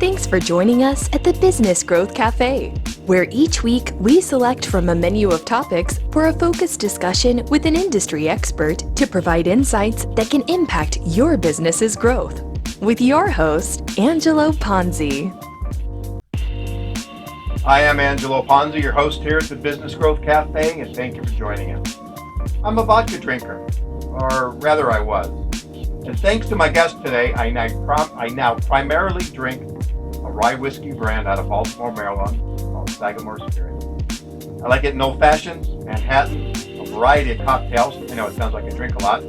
Thanks for joining us at the Business Growth Café, where each week we select from a menu of topics for a focused discussion with an industry expert to provide insights that can impact your business's growth. With your host, Angelo Ponzi. Hi, I'm Angelo Ponzi, your host here at the Business Growth Cafe, and thank you for joining us. I'm a vodka drinker, or rather I was. And thanks to my guest today, I now primarily drink a rye whiskey brand out of Baltimore, Maryland, called Sagamore Spirit. I like it in old fashions, Manhattan, a variety of cocktails. I know it sounds like I drink a lot,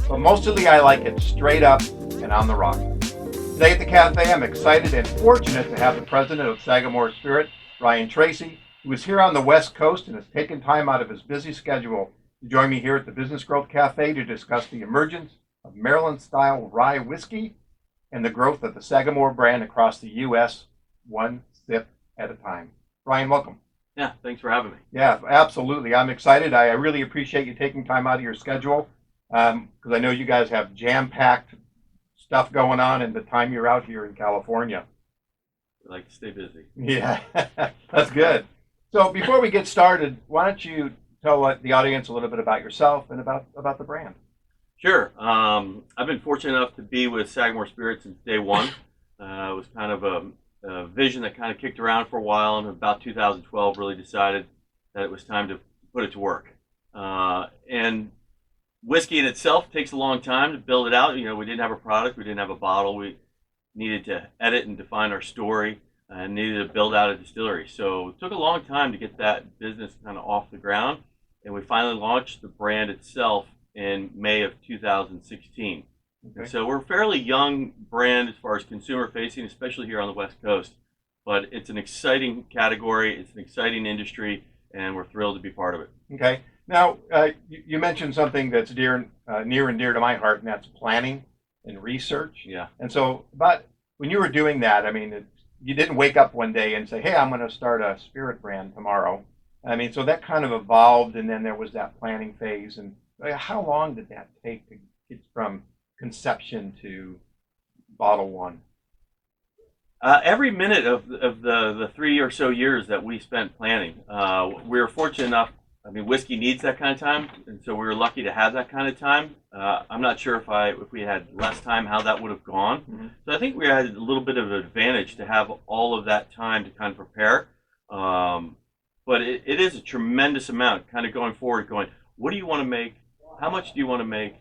but mostly I like it straight up and on the rock. Today at the cafe, I'm excited and fortunate to have the president of Sagamore Spirit, Treacy, who is here on the West Coast and has taken time out of his busy schedule to join me here at the Business Growth Cafe to discuss the emergence of Maryland Style Rye Whiskey and the growth of the Sagamore brand across the U.S., one sip at a time. Ryan, welcome. Yeah, thanks for having me. Yeah, absolutely. I'm excited. I really appreciate you taking time out of your schedule because I know you guys have jam-packed stuff going on in the time you're out here in California. I like to stay busy. Yeah, that's good. So before we get started, why don't you tell the audience a little bit about yourself and about the brand? Sure. I've been fortunate enough to be with Sagamore Spirit since day one. It was kind of a vision that kind of kicked around for a while, and about 2012 really decided that it was time to put it to work. And whiskey in itself takes a long time to build it out. You know, we didn't have a product, we didn't have a bottle. We needed to edit and define our story and needed to build out a distillery. So it took a long time to get that business kind of off the ground. And we finally launched the brand itself in May of 2016. Okay. So we're a fairly young brand as far as consumer facing, especially here on the West Coast. But it's an exciting category, it's an exciting industry, and we're thrilled to be part of it. Okay. Now, you mentioned something that's near and dear to my heart, and that's planning and research. Yeah. And so, but when you were doing that, I mean, you didn't wake up one day and say, hey, I'm going to start a spirit brand tomorrow. I mean, so that kind of evolved, and then there was that planning phase. And how long did that take to get from conception to bottle one? Every minute of the 3 or so years that we spent planning, we were fortunate enough. I mean, whiskey needs that kind of time, and so we were lucky to have that kind of time. I'm not sure if we had less time, how that would have gone. Mm-hmm. So I think we had a little bit of an advantage to have all of that time to kind of prepare. But it is a tremendous amount kind of going forward, going, what do you want to make? How much do you want to make?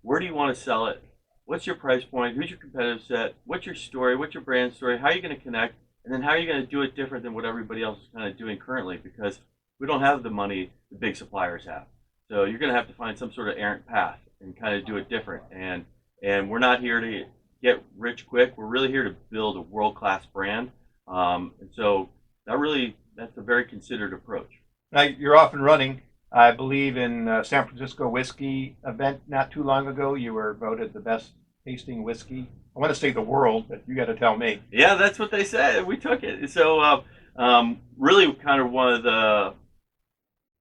Where do you want to sell it? What's your price point? Who's your competitive set? What's your story? What's your brand story? How are you going to connect? And then how are you going to do it different than what everybody else is kind of doing currently? Because we don't have the money the big suppliers have. So you're going to have to find some sort of errant path and kind of do it different. And we're not here to get rich quick. We're really here to build a world-class brand. And so that's a very considered approach. Now, you're off and running. I believe in San Francisco whiskey event not too long ago. You were voted the best tasting whiskey. I want to say the world, but you got to tell me. Yeah, that's what they said. We took it. So really kind of one of the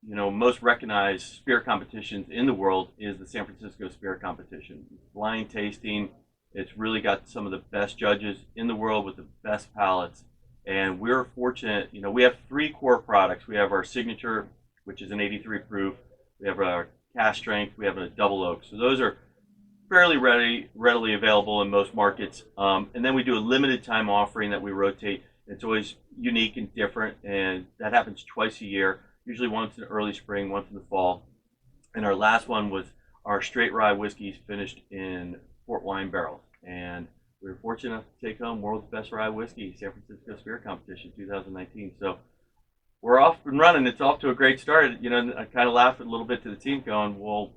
most recognized spirit competitions in the world is the San Francisco Spirit Competition. Blind tasting. It's really got some of the best judges in the world with the best palates. And we're fortunate, we have 3 core products. We have our signature, which is an 83 proof. We have our cask strength. We have a double oak. So those are fairly readily available in most markets. And then we do a limited time offering that we rotate. It's always unique and different, and that happens twice a year. Usually once in the early spring, once in the fall. And our last one was our straight rye whiskeys finished in port wine barrels. And we were fortunate enough to take home World's Best Rye Whiskey, San Francisco Spirit Competition 2019. So we're off and running. It's off to a great start. I kind of laugh a little bit to the team going, well,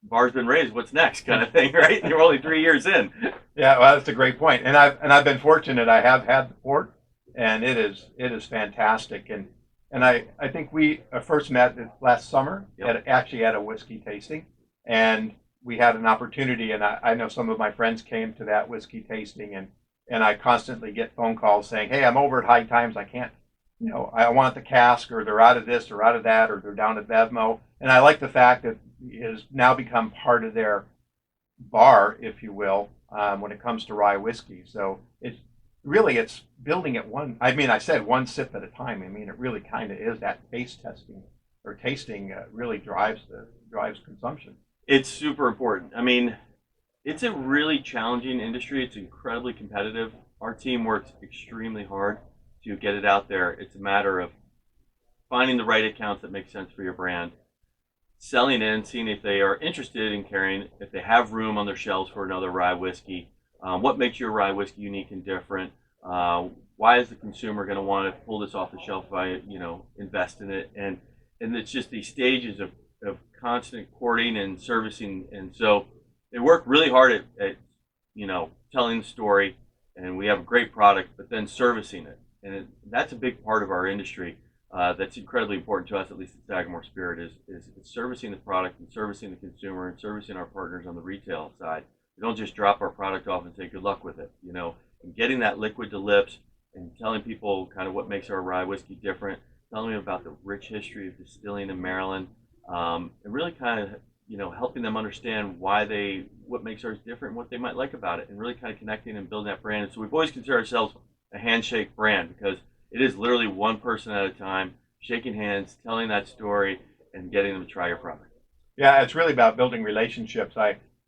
bar's been raised, what's next kind of thing, right? You're only 3 years in. Yeah, well, that's a great point. And I've been fortunate. I have had the port, and it is fantastic. And I think we first met last summer at a whiskey tasting, and we had an opportunity, and I know some of my friends came to that whiskey tasting, and I constantly get phone calls saying, hey, I'm over at High Times, I can't, I want the cask, or they're out of this or out of that, or they're down at Bevmo. And I like the fact that it has now become part of their bar, if you will, when it comes to rye whiskey. So really it's building it one. I mean, I said one sip at a time. I mean, it really kind of is that taste testing or tasting really drives consumption. It's super important. I mean, it's a really challenging industry. It's incredibly competitive. Our team works extremely hard to get it out there. It's a matter of finding the right accounts that make sense for your brand, selling in, seeing if they are interested in carrying, if they have room on their shelves for another rye whiskey. What makes your rye whiskey unique and different? Why is the consumer going to want to pull this off the shelf if I, invest in it? And it's just these stages of constant courting and servicing. And so they work really hard at telling the story, and we have a great product, but then servicing it. And that's a big part of our industry. That's incredibly important to us, at least at Sagamore Spirit, is servicing the product and servicing the consumer and servicing our partners on the retail side. We don't just drop our product off and say good luck with it, and getting that liquid to lips and telling people kind of what makes our rye whiskey different, telling them about the rich history of distilling in Maryland, and really kind of helping them understand what makes ours different, and what they might like about it, and really kind of connecting and building that brand. And so we've always considered ourselves a handshake brand because it is literally one person at a time, shaking hands, telling that story, and getting them to try your product. Yeah, it's really about building relationships.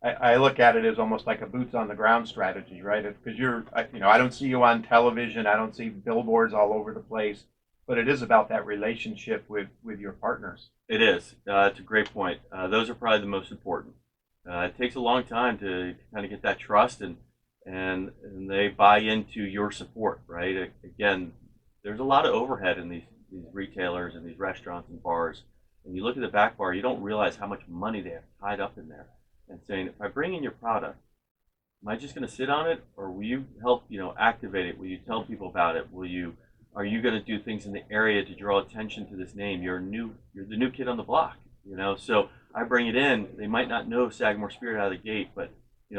I look at it as almost like a boots on the ground strategy, right? Because I don't see you on television, I don't see billboards all over the place, but it is about that relationship with your partners. It is. It's a great point. Those are probably the most important. It takes a long time to kind of get that trust, and they buy into your support, right? Again, there's a lot of overhead in these retailers and these restaurants and bars. And you look at the back bar, you don't realize how much money they have tied up in there. And saying, if I bring in your product, am I just going to sit on it, or will you help, activate it? Will you tell people about it? Are you going to do things in the area to draw attention to this name? You're the new kid on the block, So I bring it in. They might not know Sagamore Spirit out of the gate, but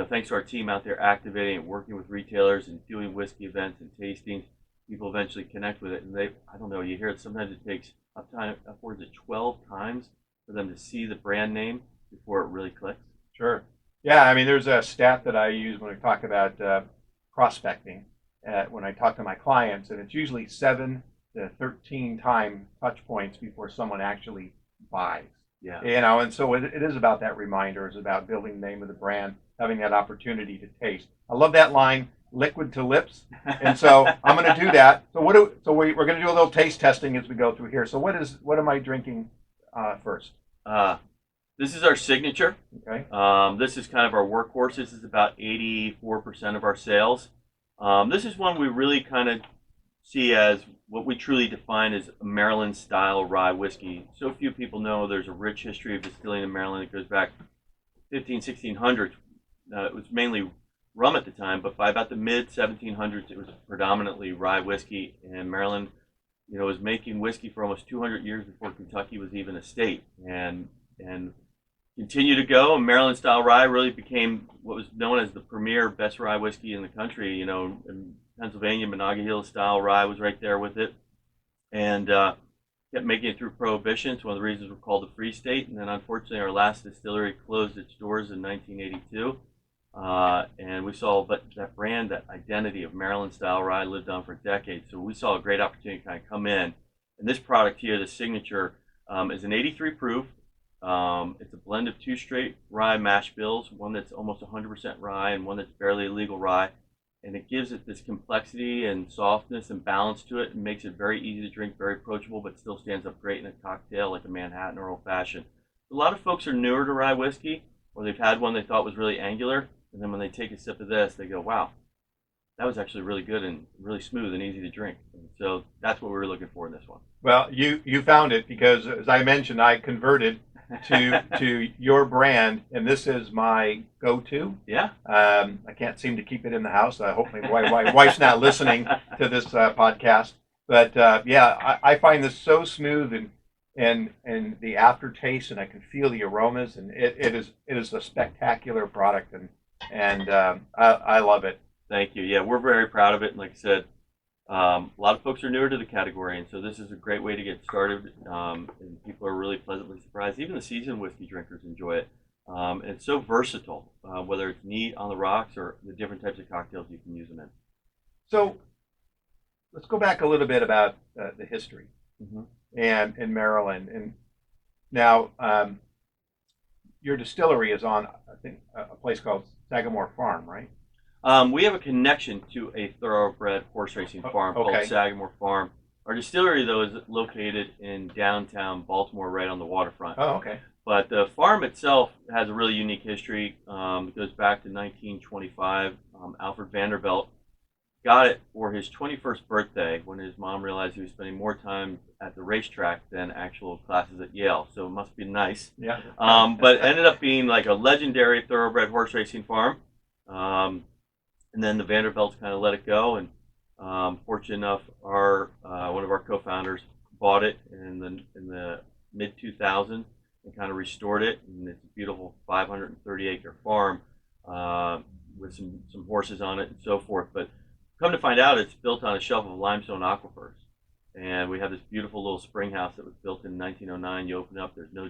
thanks to our team out there activating and working with retailers and doing whiskey events and tastings, people eventually connect with it. And I don't know, you hear it, sometimes it takes upwards of 12 times for them to see the brand name before it really clicks. Sure. Yeah, I mean, there's a stat that I use when I talk about prospecting, when I talk to my clients, and it's usually 7 to 13 time touch points before someone actually buys. Yeah. And so it is about that reminder. It's about building the name of the brand, having that opportunity to taste. I love that line, liquid to lips. And so I'm going to do that. So we're going to do a little taste testing as we go through here. So what am I drinking first? This is our signature. Okay. This is kind of our workhorse. This is about 84% of our sales. This is one we really kind of see as what we truly define as a Maryland Style Rye Whiskey. So few people know there's a rich history of distilling in Maryland. It goes back 1600s. It was mainly rum at the time, but by about the mid 1700s, it was predominantly rye whiskey. And Maryland, was making whiskey for almost 200 years before Kentucky was even a state. And continue to go. And Maryland Style Rye really became what was known as the premier best rye whiskey in the country. In Pennsylvania, Monongahela Style Rye was right there with it, and kept making it through Prohibition. It's one of the reasons we're called the Free State. And then unfortunately, our last distillery closed its doors in 1982. And we saw that brand, that identity of Maryland Style Rye lived on for decades. So we saw a great opportunity to kind of come in. And this product here, the signature, is an 83 proof. It's a blend of 2 straight rye mash bills, one that's almost 100% rye and one that's barely legal rye. And it gives it this complexity and softness and balance to it, and makes it very easy to drink, very approachable, but still stands up great in a cocktail like a Manhattan or Old Fashioned. A lot of folks are newer to rye whiskey, or they've had one they thought was really angular, and then when they take a sip of this, they go, wow, that was actually really good and really smooth and easy to drink. And so that's what we were looking for in this one. Well, you found it, because as I mentioned, I converted to your brand, and this is my go-to. Yeah. I can't seem to keep it in the house. I hope my wife's not listening to this podcast. But I find this so smooth and the aftertaste, and I can feel the aromas, and it is a spectacular product, and I love it. Thank you. Yeah, we're very proud of it, and like I said, a lot of folks are newer to the category, and so this is a great way to get started, and people are really pleasantly surprised. Even the seasoned whiskey drinkers enjoy it. And it's so versatile, whether it's neat on the rocks or the different types of cocktails you can use them in. So let's go back a little bit about the history Mm-hmm. and in Maryland. And now your distillery is on, I think, a place called Sagamore Farm, right? We have a connection to a thoroughbred horse racing farm called Okay. Sagamore Farm. Our distillery, though, is located in downtown Baltimore, right on the waterfront. Oh, okay. But the farm itself has a really unique history. It goes back to 1925. Alfred Vanderbilt got it for his 21st birthday when his mom realized he was spending more time at the racetrack than actual classes at Yale. So it must be nice. Yeah. But it ended up being like a legendary thoroughbred horse racing farm. And then the Vanderbilts kind of let it go. And fortunate enough, our one of our co-founders bought it in the mid 2000s and kind of restored it. And it's a beautiful 530-acre farm with some horses on it and so forth. But come to find out, it's built on a shelf of limestone aquifers. And we have this beautiful little spring house that was built in 1909. You open up, there's no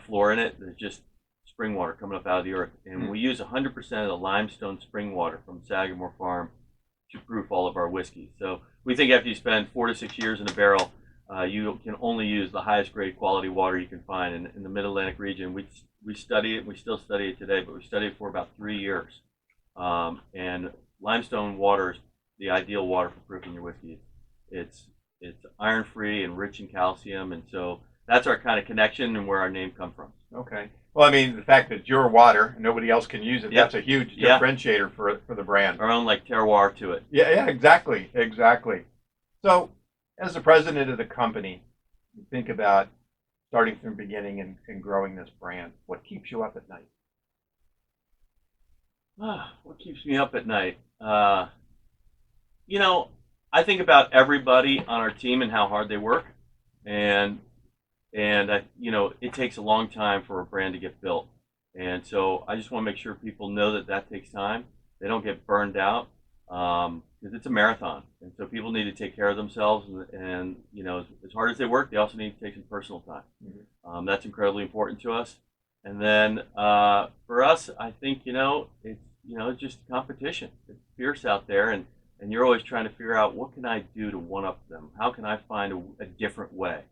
floor in it. There's just spring water coming up out of the earth. And we use 100% of the limestone spring water from Sagamore Farm to proof all of our whiskey. So we think after you spend 4 to 6 years in a barrel, you can only use the highest grade quality water you can find in the Mid-Atlantic region. We study it, we still study it today, but we studied it for about 3 years. And limestone water is the ideal water for proofing your whiskey. It's iron free and rich in calcium, and so that's our kind of connection and where our name comes from. Okay. Well, I mean, the fact that your water and nobody else can use it, Yep. that's a huge Yeah. differentiator for the brand. Our own like terroir to it. Yeah, exactly. So, as the president of the company, you think about starting from the beginning and growing this brand. What keeps you up at night? What keeps me up at night? I think about everybody on our team and how hard they work, and it takes a long time for a brand to get built, and so I just want to make sure people know that takes time. They don't get burned out because it's a marathon, and so people need to take care of themselves, and as hard as they work, they also need to take some personal time. Mm-hmm. That's incredibly important to us. And then for us, I think it's just competition. It's fierce out there, and you're always trying to figure out what can I do to one up them? How can I find a different way?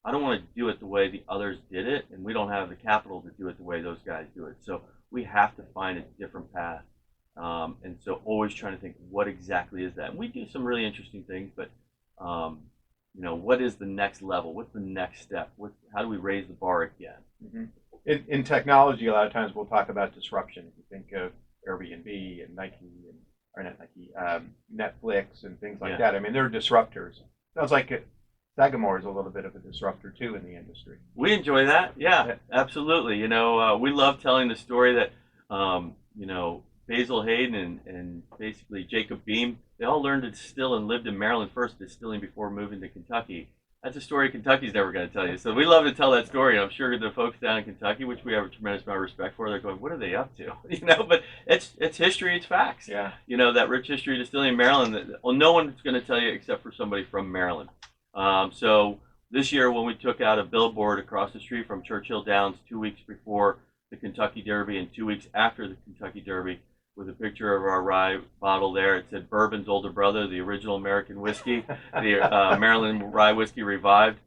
I don't want to do it the way the others did it, and we don't have the capital to do it the way those guys do it. So we have to find a different path. And so always trying to think, what exactly is that? And we do some really interesting things, but what is the next level? What's the next step? How do we raise the bar again? Mm-hmm. In technology, a lot of times we'll talk about disruption. If you think of Airbnb and Netflix and things like that. I mean, they're disruptors. Sounds like Sagamore is a little bit of a disruptor too in the industry. We enjoy that. Yeah, absolutely. We love telling the story that, Basil Hayden and basically Jacob Beam, they all learned to distill and lived in Maryland first, distilling before moving to Kentucky. That's a story Kentucky's never going to tell you. So we love to tell that story. I'm sure the folks down in Kentucky, which we have a tremendous amount of respect for, they're going, what are they up to? But it's history, it's facts. Yeah. That rich history of distilling in Maryland, no one's going to tell you except for somebody from Maryland. So this year when we took out a billboard across the street from Churchill Downs 2 weeks before the Kentucky Derby and 2 weeks after the Kentucky Derby, with a picture of our rye bottle there. It said Bourbon's older brother, the original American whiskey, the Maryland Rye Whiskey revived.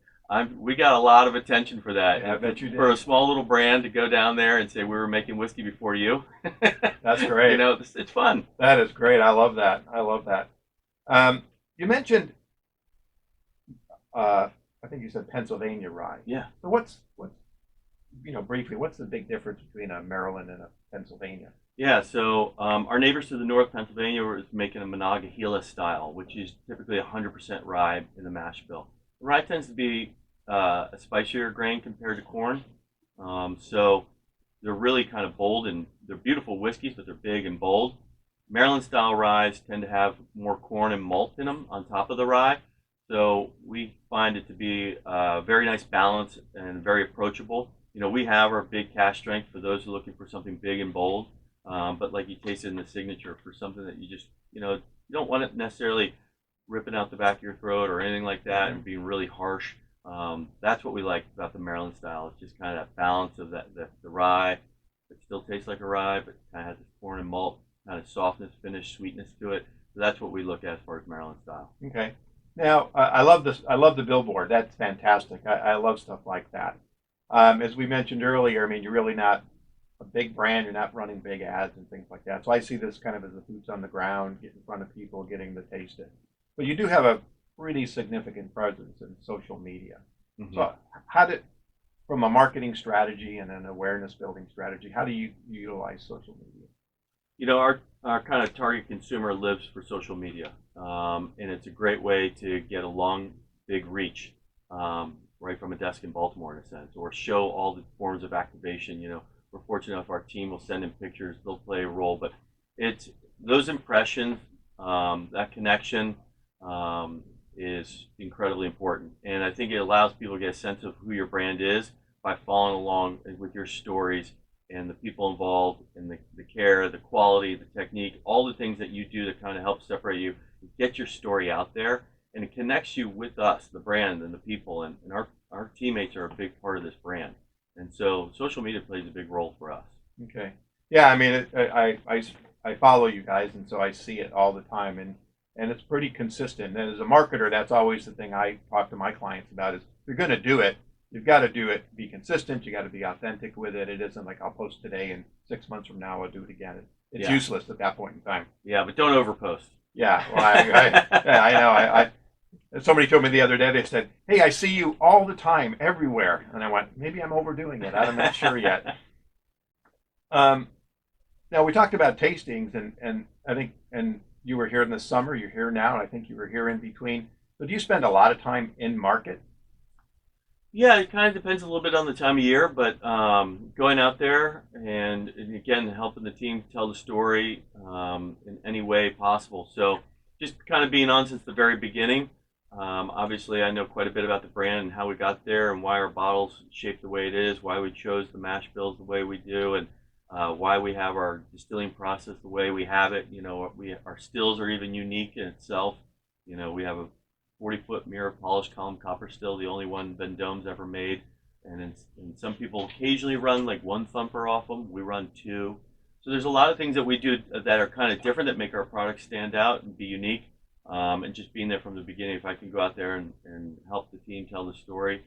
We got a lot of attention for that. Yeah, I bet you did. For a small little brand to go down there and say we were making whiskey before you. That's great. It's fun. That is great. I love that. You mentioned, I think you said Pennsylvania rye. Yeah. So what's briefly, what's the big difference between a Maryland and a Pennsylvania? Yeah, so our neighbors to the north, Pennsylvania, is making a Monongahela style, which is typically 100% rye in the mash bill. Rye tends to be a spicier grain compared to corn, so they're really kind of bold, and they're beautiful whiskeys, but they're big and bold. Maryland Style Ryes tend to have more corn and malt in them on top of the rye, so we find it to be a very nice balance and very approachable. We have our big cash strength for those who are looking for something big and bold. But like you tasted in the signature for something that you just, you don't want it necessarily ripping out the back of your throat or anything like that and being really harsh. That's what we like about the Maryland style. It's just kind of that balance of the rye. It still tastes like a rye, but kind of has this corn and malt kind of softness, finish, sweetness to it. So that's what we look at as far as Maryland style. Okay. Now, I love this. I love the billboard. That's fantastic. I love stuff like that. As we mentioned earlier, I mean, you're really not a big brand. You're not running big ads and things like that. So I see this kind of as a boots on the ground, get in front of people, getting to taste it. But you do have a pretty significant presence in social media. Mm-hmm. So how did, from a marketing strategy and an awareness building strategy, how do you utilize social media? You know, our kind of target consumer lives for social media, and it's a great way to get a long, big reach, right from a desk in Baltimore, in a sense, or show all the forms of activation. You know, we're fortunate enough our team will send in pictures, they'll play a role, but it's those impressions, that connection is incredibly important, and I think it allows people to get a sense of who your brand is by following along with your stories and the people involved and the care, the quality, the technique, all the things that you do to kind of help separate you, get your story out there, and it connects you with us, the brand and the people, and our teammates are a big part of this brand. And so social media plays a big role for us. Okay. Yeah, I mean, I follow you guys, and so I see it all the time, and it's pretty consistent. And as a marketer, that's always the thing I talk to my clients about is if you're going to do it, you've got to do it, be consistent. You got to be authentic with it. It isn't like I'll post today and 6 months from now I'll do it again. It's useless at that point in time. Yeah, but don't overpost. Yeah, well, I know. Somebody told me the other day, they said, "Hey, I see you all the time, everywhere." And I went, maybe I'm overdoing it. I'm not sure yet. Now, we talked about tastings, and I think, and you were here in the summer, you're here now, and I think you were here in between. So do you spend a lot of time in market? Yeah, it kind of depends a little bit on the time of year, but going out there and again, helping the team tell the story in any way possible. So just kind of being on since the very beginning. Obviously, I know quite a bit about the brand and how we got there and why our bottles shaped the way it is, why we chose the mash bills the way we do, and why we have our distilling process the way we have it. You know, our stills are even unique in itself. You know, we have a 40-foot mirror polished column copper still, the only one Vendôme's ever made. And some people occasionally run like one thumper off them. We run two. So there's a lot of things that we do that are kind of different that make our product stand out and be unique. And just being there from the beginning, if I can go out there and help the team tell the story,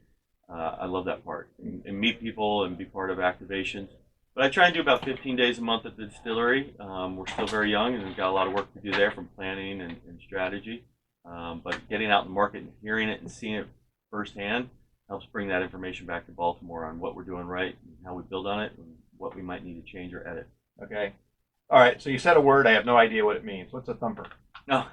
I love that part. And meet people and be part of activations. But I try and do about 15 days a month at the distillery. We're still very young and we've got a lot of work to do there from planning and strategy. But getting out in the market and hearing it and seeing it firsthand helps bring that information back to Baltimore on what we're doing right and how we build on it and what we might need to change or edit. Okay. All right. So you said a word. I have no idea what it means. What's a thumper? No,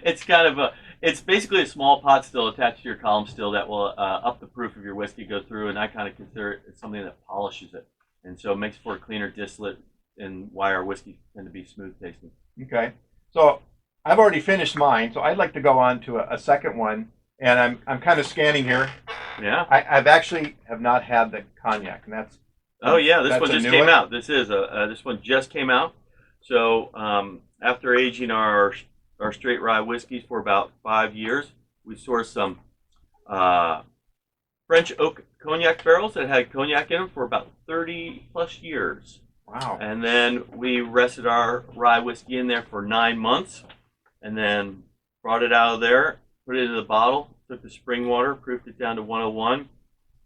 it's basically a small pot still attached to your column still that will up the proof of your whiskey, go through, and I kind of consider it as something that polishes it. And so it makes for a cleaner distillate and why our whiskeys tend to be smooth tasting. Okay. So I've already finished mine, so I'd like to go on to a second one, and I'm kind of scanning here. Yeah. I've actually have not had the cognac, and that's. Oh yeah, this one just came out. This one just came out. So after aging our straight rye whiskeys for about 5 years, we sourced some French oak cognac barrels that had cognac in them for about 30 plus years. Wow. And then we rested our rye whiskey in there for 9 months. And then brought it out of there, put it in the bottle, took the spring water, proofed it down to 101.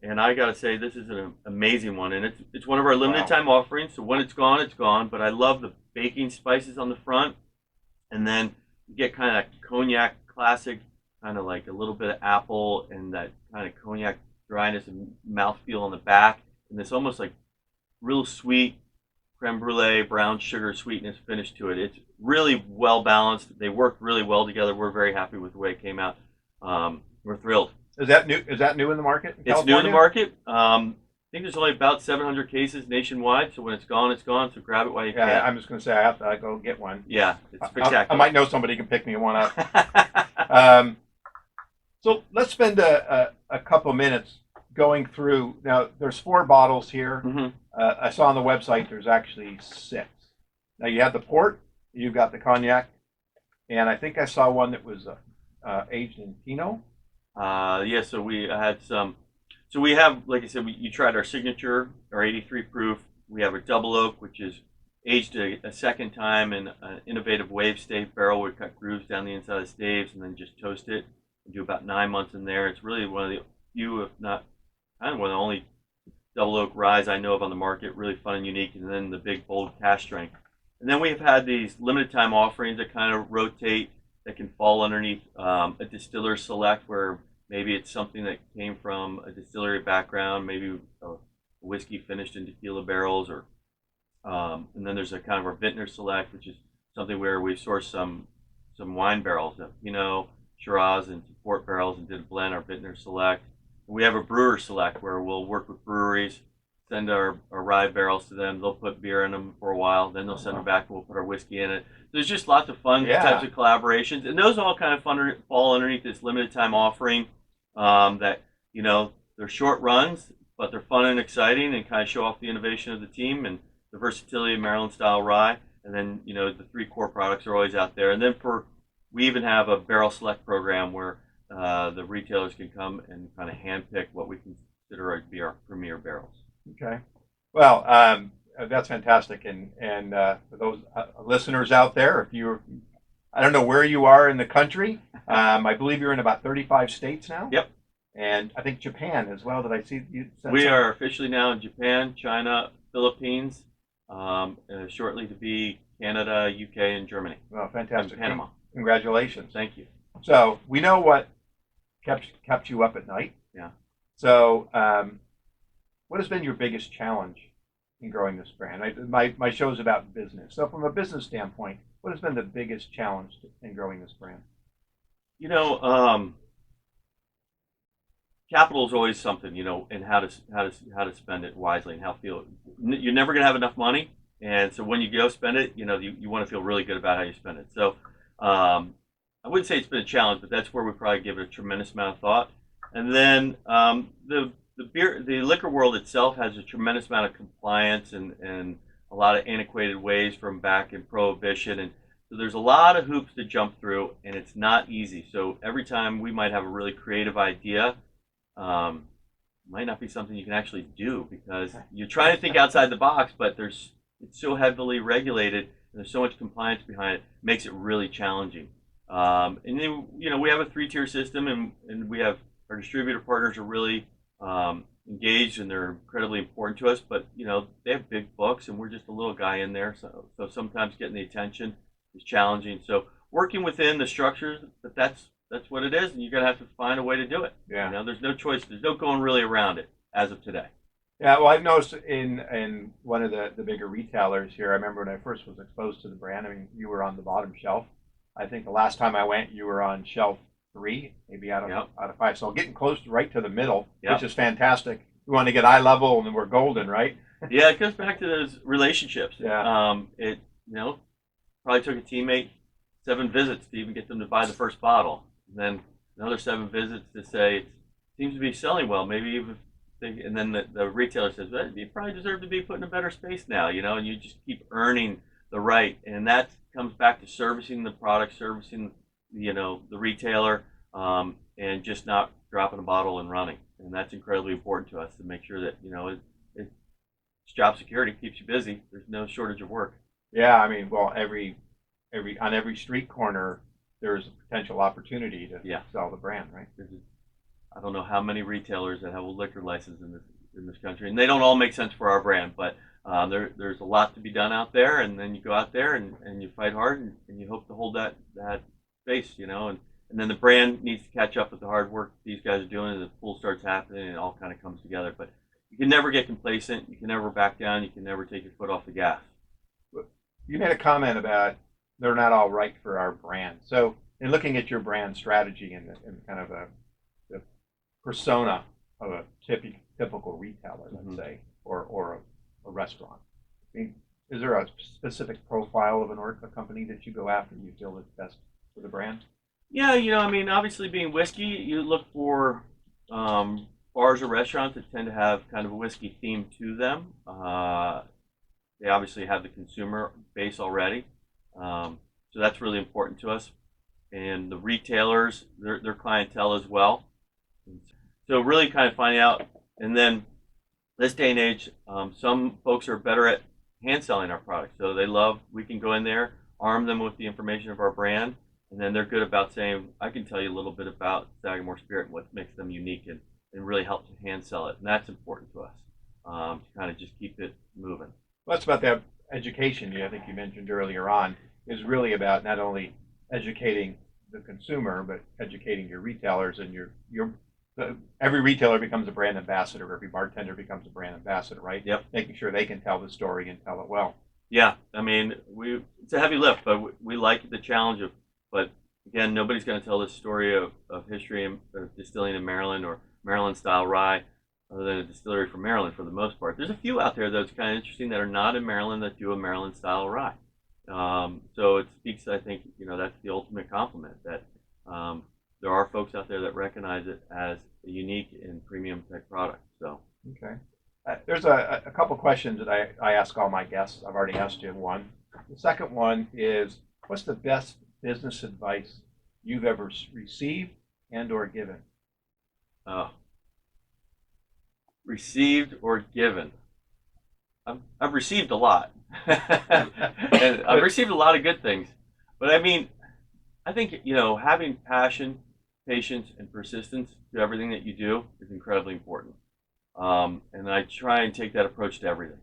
And I got to say, this is an amazing one. And it's one of our limited time offerings. So when it's gone, it's gone. But I love the baking spices on the front. And then you get kind of that cognac classic, kind of like a little bit of apple and that kind of cognac dryness and mouthfeel on the back. And this almost like real sweet creme brulee, brown sugar sweetness finish to it. It's really well balanced. They work really well together. We're very happy with the way it came out. We're thrilled. Is that new? Is that new in the market? It's new in the market. I think there's only about 700 cases nationwide. So when it's gone, it's gone. So grab it while you can. Yeah, I'm just going to say I have to go get one. Yeah, it's spectacular. I might know somebody who can pick me one up. So let's spend a couple minutes going through. Now, there's 4 bottles here. Mm-hmm. I saw on the website there's actually 6. Now, you have the port, you've got the cognac, and I think I saw one that was aged in Pinot. Yeah, so we had some. So we have, like I said, you tried our signature, our 83 proof. We have a double oak, which is aged a second time in an innovative wave stave barrel. We cut grooves down the inside of the staves and then just toast it. We do about 9 months in there. It's really one of the few, if not kind of one of the only double oak ryes I know of on the market. Really fun and unique. And then the big, bold cask strength. And then we've had these limited time offerings that kind of rotate, that can fall underneath a distiller select, where maybe it's something that came from a distillery background, maybe a whiskey finished in tequila barrels, or and then there's a kind of a vintner select, which is something where we source some wine barrels, Pinot, Shiraz, and port barrels, and did a blend, our vintner select. And we have a brewer select where we'll work with breweries, send our rye barrels to them. They'll put beer in them for a while, then they'll send them back, and we'll put our whiskey in it. There's just lots of fun types of collaborations, and those all kind of fall underneath this limited time offering. That they're short runs, but they're fun and exciting, and kind of show off the innovation of the team and the versatility of Maryland Style Rye. And then the 3 core products are always out there. And then we even have a barrel select program where the retailers can come and kind of handpick what we consider to be our premier barrels. Okay. Well, that's fantastic. And for those listeners out there, I don't know where you are in the country. I believe you're in about 35 states now. Yep. And I think Japan as well. Did I see you? We are officially now in Japan, China, Philippines, shortly to be Canada, UK, and Germany. Well, fantastic. And Panama. Congratulations. Thank you. So we know what kept you up at night. Yeah. So what has been your biggest challenge in growing this brand? My show is about business. So from a business standpoint, what has been the biggest challenge in growing this brand? Capital is always something, and how to spend it wisely, and you're never going to have enough money, and so when you go spend it, you want to feel really good about how you spend it. So I wouldn't say it's been a challenge, but that's where we probably give it a tremendous amount of thought. And then the liquor world itself has a tremendous amount of compliance and a lot of antiquated ways from back in Prohibition, and so there's a lot of hoops to jump through, and it's not easy. So every time we might have a really creative idea, might not be something you can actually do, because you're trying to think outside the box, but it's so heavily regulated, and there's so much compliance behind it, makes it really challenging. And then we have a 3-tier system, and we have our distributor partners are really engaged, and they're incredibly important to us. But they have big books, and we're just a little guy in there, so sometimes getting the attention is challenging. So working within the structures, but that's what it is, and you're going to have to find a way to do it. Yeah. There's no choice. There's no going really around it as of today. Yeah, well, I've noticed in one of the bigger retailers here, I remember when I first was exposed to the brand, I mean, you were on the bottom shelf. I think the last time I went, you were on shelf 3, maybe out of 5. So getting close right to the middle, which is fantastic. We want to get eye level, and then we're golden, right? Yeah, it goes back to those relationships. Yeah. It probably took a teammate 7 visits to even get them to buy the first bottle. And then another 7 visits to say it seems to be selling well. Maybe even and then the retailer says, well, you probably deserve to be put in a better space now, and you just keep earning the right. And that comes back to servicing the product, servicing the retailer, and just not dropping a bottle and running. And that's incredibly important to us, to make sure that it's job security, keeps you busy. There's no shortage of work. Yeah, I mean, well, on every street corner, there's a potential opportunity to sell the brand, right? I don't know how many retailers that have a liquor license in this country, and they don't all make sense for our brand, but there's a lot to be done out there, and then you go out there and you fight hard, and you hope to hold that space, and then the brand needs to catch up with the hard work these guys are doing, and the pull starts happening, and it all kind of comes together. But you can never get complacent, you can never back down, you can never take your foot off the gas. You made a comment about they're not all right for our brand. So in looking at your brand strategy and kind of the persona of a typical retailer, let's say, or a restaurant, I mean, is there a specific profile of a company that you go after you feel is best for the brand? Yeah, I mean, obviously being whiskey, you look for bars or restaurants that tend to have kind of a whiskey theme to them. They obviously have the consumer base already. So that's really important to us. And the retailers, their clientele as well. So really kind of finding out, and then this day and age, some folks are better at hand selling our product. So they love, we can go in there, arm them with the information of our brand, and then they're good about saying, I can tell you a little bit about Sagamore Spirit and what makes them unique, and really help to hand sell it. And that's important to us, to kind of just keep it moving. Well, that's about that education I think you mentioned earlier on, is really about not only educating the consumer, but educating your retailers, and every retailer becomes a brand ambassador, every bartender becomes a brand ambassador, right? Yep. Making sure they can tell the story and tell it well. Yeah, I mean, it's a heavy lift, but we like the challenge of, but again, nobody's going to tell the story of history of distilling in Maryland or Maryland Style Rye other than a distillery from Maryland for the most part. There's a few out there that's kind of interesting that are not in Maryland that do a Maryland Style Rye. So it speaks, I think, that's the ultimate compliment, that there are folks out there that recognize it as a unique and premium type product. So okay. There's a couple questions that I ask all my guests. I've already asked you one. The second one is, what's the best business advice you've ever received and or given? Received or given? I've received a lot. And I've received a lot of good things. But I mean, I think, having passion, patience, and persistence to everything that you do is incredibly important. And I try and take that approach to everything.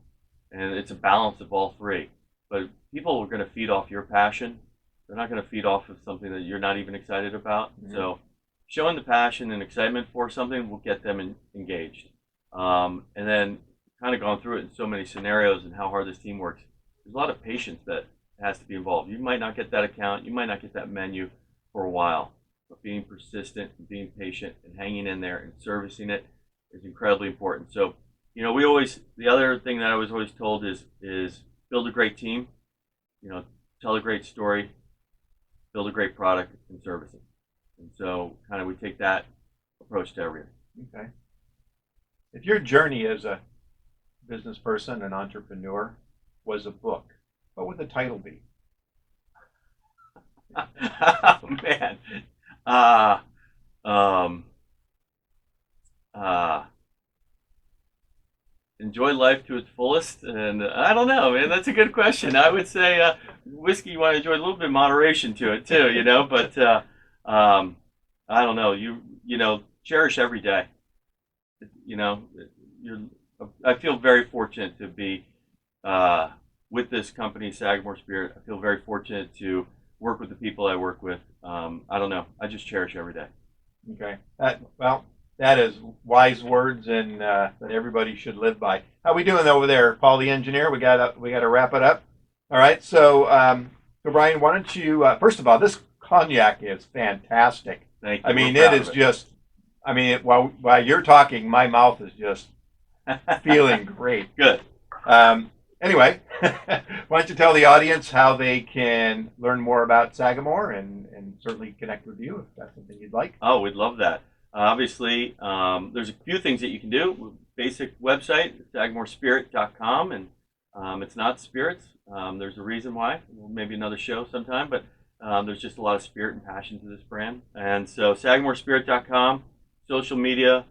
And it's a balance of all three. But people are going to feed off your passion. They're not going to feed off of something that you're not even excited about. Mm-hmm. So showing the passion and excitement for something will get them engaged. And then kind of gone through it in so many scenarios and how hard this team works. There's a lot of patience that has to be involved. You might not get that account. You might not get that menu for a while. But being persistent and being patient and hanging in there and servicing it is incredibly important. So, the other thing that I was always told is build a great team, tell a great story, build a great product, and service it. And so kind of we take that approach to everything. Okay. If your journey as a business person, an entrepreneur, was a book, what would the title be? Oh, man. Enjoy life to its fullest, and I don't know, man. That's a good question. I would say whiskey, you want to enjoy a little bit of moderation to it too, But I don't know. You cherish every day. I feel very fortunate to be with this company, Sagamore Spirit. I feel very fortunate to work with the people I work with. I don't know. I just cherish every day. Okay. That is wise words, and that everybody should live by. How we doing over there, Paul the engineer? We got to wrap it up. All right. So, Brian, why don't you? First of all, this cognac is fantastic. Thank you. I mean, it is just. I mean, while you're talking, my mouth is just feeling great. Good. Anyway, why don't you tell the audience how they can learn more about Sagamore and certainly connect with you if that's something you'd like. Oh, we'd love that. Obviously, there's a few things that you can do. Basic website, sagamorespirit.com, and it's not spirits. There's a reason why. Maybe another show sometime, but there's just a lot of spirit and passion to this brand. And so sagamorespirit.com, social media,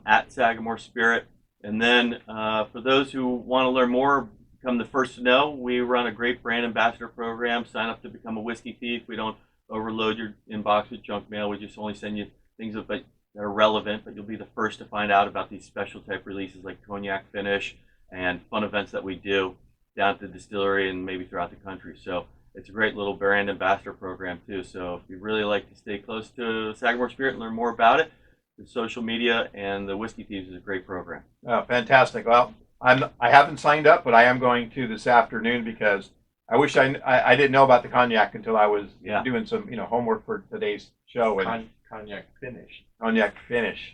at Sagamore Spirit. And then for those who want to learn more, become the first to know, we run a great brand ambassador program. Sign up to become a whiskey thief. We don't overload your inbox with junk mail. We just only send you things that are relevant, but you'll be the first to find out about these special type releases like cognac finish and fun events that we do down at the distillery and maybe throughout the country. So it's a great little brand ambassador program too. So if you really like to stay close to Sagamore Spirit and learn more about it, the social media and the Whiskey Thieves is a great program. Oh, fantastic. Well, I haven't signed up, but I am going to this afternoon because I wish I didn't know about the cognac until I was doing some homework for today's show. And Cognac finish. Cognac finish.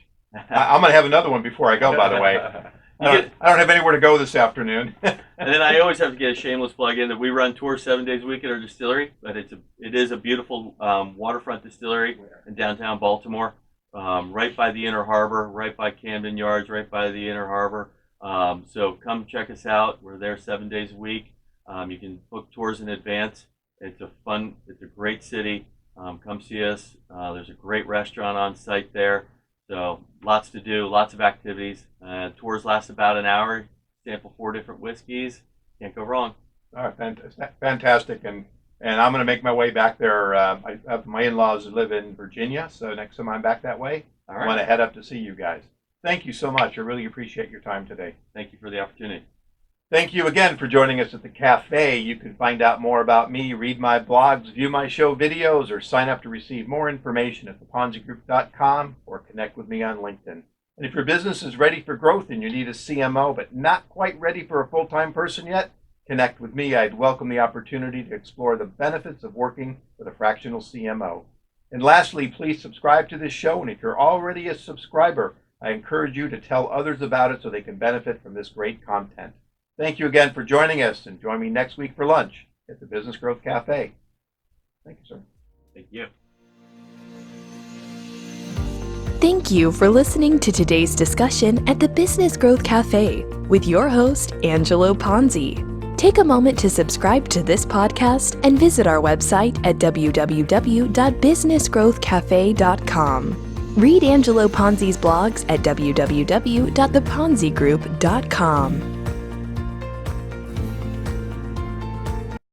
I'm going to have another one before I go, by the way. I don't have anywhere to go this afternoon. And then I always have to get a shameless plug in that we run tours 7 days a week at our distillery, but it is a beautiful waterfront distillery in downtown Baltimore, right by the Inner Harbor, right by Camden Yards, right by the Inner Harbor. So come check us out. We're there 7 days a week. You can book tours in advance. It's a great city. Come see us. There's a great restaurant on site there. So lots to do, lots of activities. Tours last about an hour. Sample 4 different whiskeys. Can't go wrong. All right, fantastic. And I'm going to make my way back there. I have my in-laws who live in Virginia, so next time I'm back that way, All I right. want to head up to see you guys. Thank you so much. I really appreciate your time today. Thank you for the opportunity. Thank you again for joining us at the Cafe. You can find out more about me, read my blogs, view my show videos, or sign up to receive more information at theponzigroup.com or connect with me on LinkedIn. And if your business is ready for growth and you need a CMO but not quite ready for a full-time person yet, connect with me. I'd welcome the opportunity to explore the benefits of working with a fractional CMO. And lastly, please subscribe to this show. And if you're already a subscriber, I encourage you to tell others about it so they can benefit from this great content. Thank you again for joining us, and join me next week for lunch at the Business Growth Cafe. Thank you, sir. Thank you. Thank you for listening to today's discussion at the Business Growth Cafe with your host, Angelo Ponzi. Take a moment to subscribe to this podcast and visit our website at www.businessgrowthcafe.com. Read Angelo Ponzi's blogs at www.theponzigroup.com.